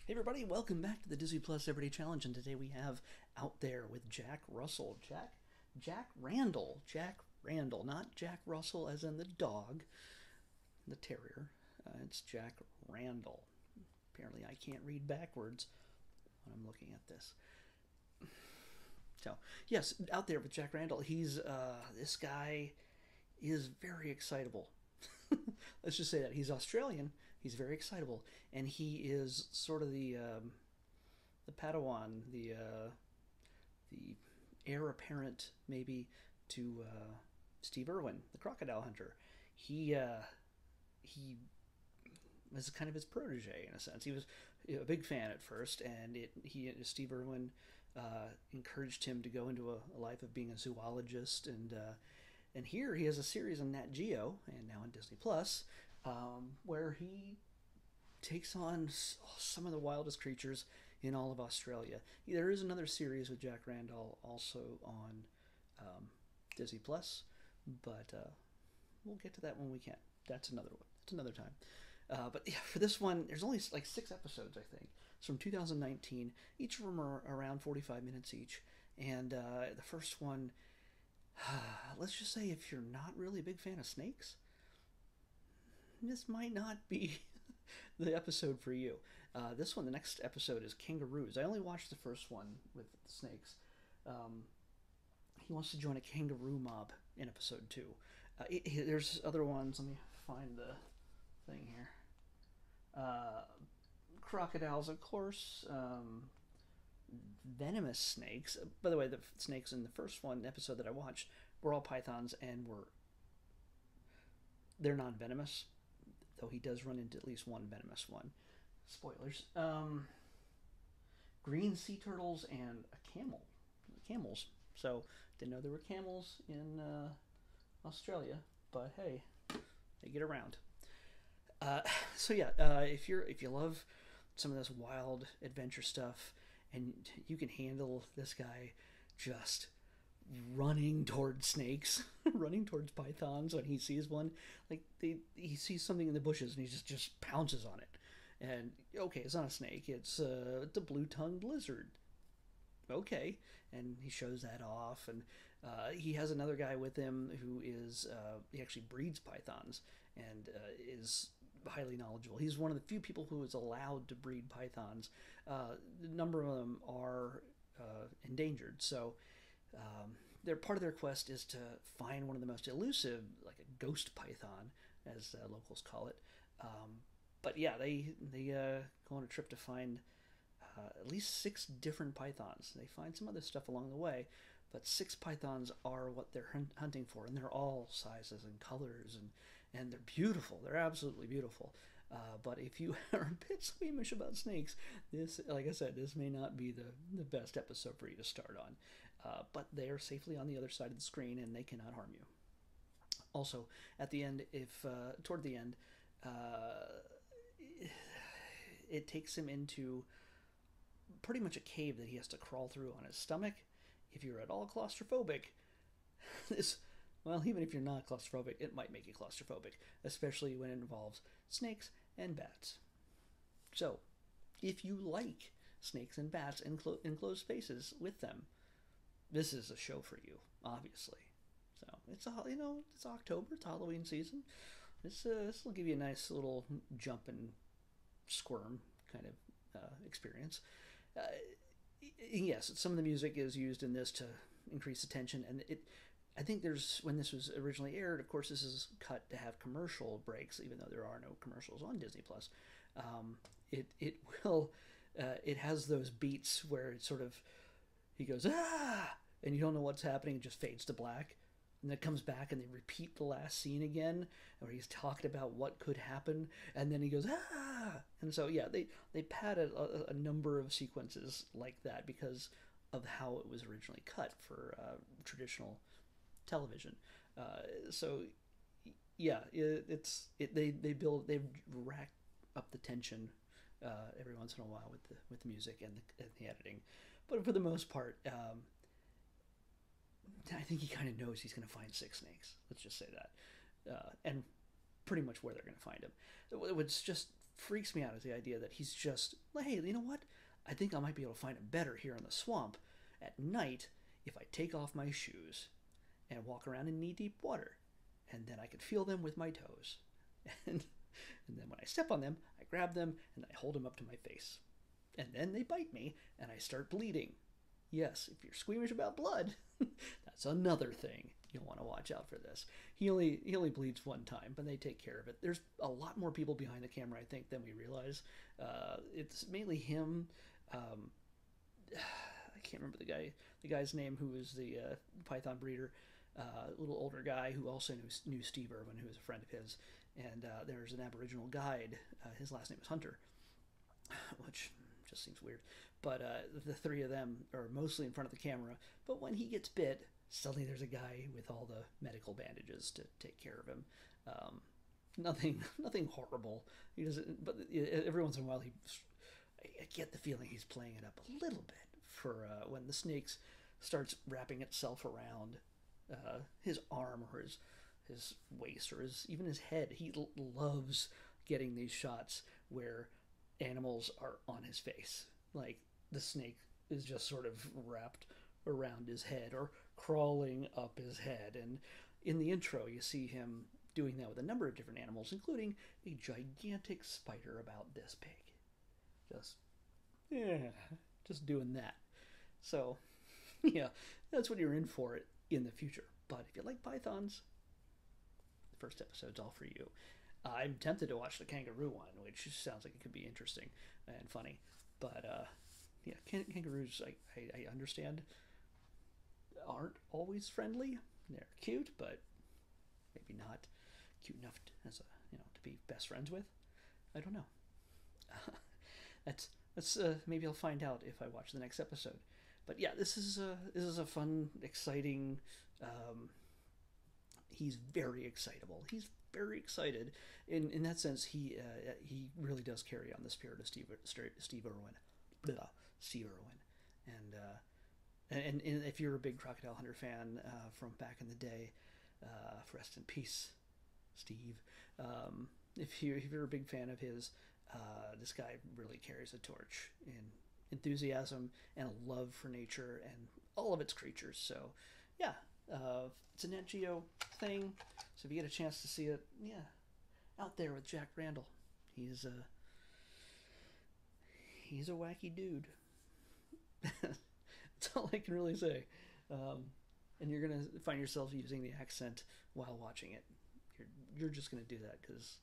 Hey everybody, welcome back to the Disney Plus Everyday Challenge, and today we have Out There with Jack Russell. Jack Randall. Jack Randall, not Jack Russell as in the dog, the terrier. It's Jack Randall. Apparently I can't read backwards when I'm looking at this. So, yes, Out There with Jack Randall. This guy is very excitable. Let's just say that. He's Australian, he's very excitable, and he is sort of the Padawan, the heir apparent maybe to Steve Irwin, the crocodile hunter. He was kind of his protege in a sense. He was a big fan at first, and Steve Irwin encouraged him to go into a life of being a zoologist, and here he has a series on Nat Geo and now on Disney Plus, where he takes on some of the wildest creatures in all of Australia. There is another series with Jack Randall also on Disney Plus, but we'll get to that when we can. That's another one. That's another time. But yeah, for this one, there's only like 6 episodes, I think. It's from 2019. Each of them are around 45 minutes each. And the first one, let's just say if you're not really a big fan of snakes, this might not be the episode for you. The next episode is kangaroos. I only watched the first one with the snakes. Um, he wants to join a kangaroo mob in episode 2. There's other ones. Let me find the thing here. Crocodiles, of course. Venomous snakes. By the way, the snakes in the first one episode that I watched were all pythons, and they're non-venomous, though he does run into at least one venomous one. Spoilers. Green sea turtles and a camel. Camels. So didn't know there were camels in Australia, but hey, they get around. Uh, if you love some of this wild adventure stuff, and you can handle this guy just running towards snakes, running towards pythons when he sees one. He sees something in the bushes and he just pounces on it. And okay, it's not a snake; it's a blue-tongued lizard. Okay, and he shows that off, and he has another guy with him who he actually breeds pythons and is highly knowledgeable. He's one of the few people who is allowed to breed pythons. A number of them are endangered, so their part of their quest is to find one of the most elusive, like a ghost python, as locals call it. But yeah, they go on a trip to find at least 6 different pythons. They find some other stuff along the way, but 6 pythons are what they're hunting for, and they're all sizes and colors, and they're beautiful. They're absolutely beautiful. But if you are a bit squeamish about snakes, this, like I said, this may not be the best episode for you to start on. But they are safely on the other side of the screen, and they cannot harm you. Also, at the end, if toward the end, uh, it takes him into pretty much a cave that he has to crawl through on his stomach. If you're at all claustrophobic, this, well, even if you're not claustrophobic, it might make you claustrophobic, especially when it involves snakes and bats. So, if you like snakes and bats in enclosed spaces with them, this is a show for you, obviously. So it's October, it's Halloween season. This will give you a nice little jump and squirm kind of experience. Uh, yes, some of the music is used in this to increase the tension, and I think when this was originally aired, of course, this is cut to have commercial breaks, even though there are no commercials on Disney Plus. It will it has those beats where it sort of he goes and you don't know what's happening. It just fades to black, and then it comes back and they repeat the last scene again, where he's talking about what could happen, and then he goes and so yeah, they padded a number of sequences like that because of how it was originally cut for traditional television. So yeah, they've racked up the tension every once in a while with the music and the editing, but for the most part, I think he kind of knows he's going to find 6 snakes. Let's just say that, and pretty much where they're going to find him. What's just freaks me out is the idea that he's just, hey, you know what? I think I might be able to find him better here in the swamp at night if I take off my shoes and walk around in knee-deep water. And then I can feel them with my toes. And then when I step on them, I grab them and I hold them up to my face. And then they bite me and I start bleeding. Yes, if you're squeamish about blood, that's another thing. You'll want to watch out for this. He only bleeds one time, but they take care of it. There's a lot more people behind the camera, I think, than we realize. It's mainly him. I can't remember the guy's name who was the python breeder. Little older guy who also knew Steve Irwin, who was a friend of his. And there's an Aboriginal guide. His last name is Hunter, which just seems weird. But the three of them are mostly in front of the camera. But when he gets bit, suddenly there's a guy with all the medical bandages to take care of him. Nothing horrible. He doesn't. But every once in a while, I get the feeling he's playing it up a little bit for when the snake starts wrapping itself around his arm or his waist or even his head. He loves getting these shots where animals are on his face. Like the snake is just sort of wrapped around his head or crawling up his head. And in the intro, you see him doing that with a number of different animals, including a gigantic spider about this big. Just doing that. So, yeah, that's what you're in for in the future. But if you like pythons, the first episode's all for you. I'm tempted to watch the kangaroo one, which sounds like it could be interesting and funny. But, yeah, kangaroos, I understand, aren't always friendly. They're cute, but maybe not cute enough to be best friends with. I don't know. That's maybe I'll find out if I watch the next episode. But yeah, this is a fun, exciting. He's very excitable. He's very excited. In that sense, he really does carry on the spirit of Steve Irwin. Blah, Steve Irwin. And if you're a big Crocodile Hunter fan from back in the day, rest in peace, Steve. If you're a big fan of his, this guy really carries a torch in enthusiasm and a love for nature and all of its creatures. So, yeah, it's a Nat Geo thing. So if you get a chance to see it, yeah, out there with Jack Randall. He's a wacky dude. That's all I can really say. And you're gonna find yourself using the accent while watching it. You're just gonna do that because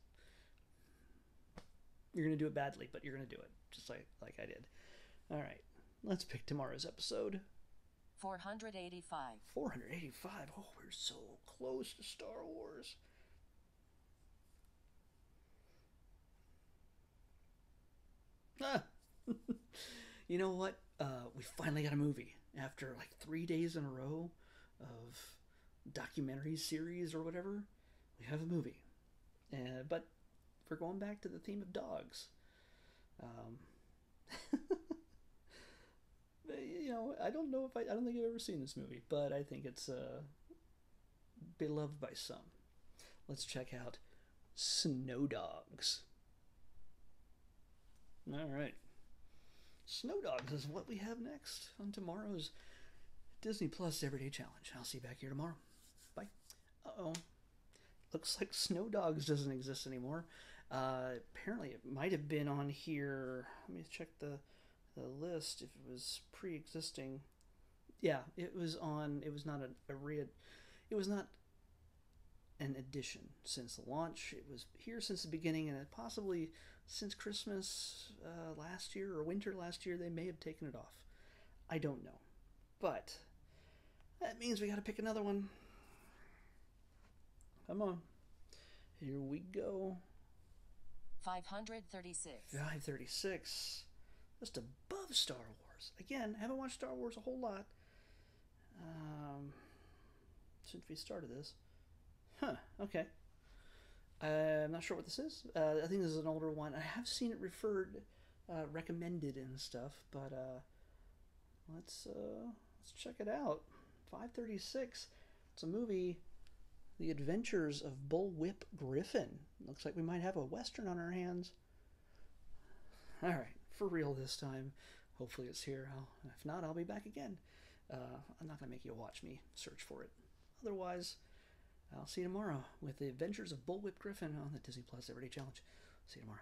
you're gonna do it badly, but you're gonna do it just like I did. All right, let's pick tomorrow's episode. 485. 485. Oh, we're so close to Star Wars. You know what? We finally got a movie after like 3 days in a row of documentary series or whatever. We have a movie, but we're going back to the theme of dogs. I don't know I don't think I've ever seen this movie, but I think it's beloved by some. Let's check out Snow Dogs. All right. Snow Dogs is what we have next on tomorrow's Disney Plus Everyday Challenge. I'll see you back here tomorrow. Bye. Uh-oh. Looks like Snow Dogs doesn't exist anymore. Apparently it might have been on here. Let me check the list if it was pre-existing. Yeah, it was on. It was not it was not an addition since the launch. It was here since the beginning, and possibly since Christmas last year or winter last year. They may have taken it off. I don't know, but that means we got to pick another one. Come on, here we go. 536. 536. Just above Star Wars. Again, haven't watched Star Wars a whole lot since we started this. Huh, okay. I'm not sure what this is. I think this is an older one. I have seen it recommended and stuff, but let's check it out. 536. It's a movie, The Adventures of Bullwhip Griffin. Looks like we might have a Western on our hands. All right, for real this time. Hopefully it's here. If not, I'll be back again. I'm not going to make you watch me search for it. Otherwise, I'll see you tomorrow with the Adventures of Bullwhip Griffin on the Disney Plus Everyday Challenge. See you tomorrow.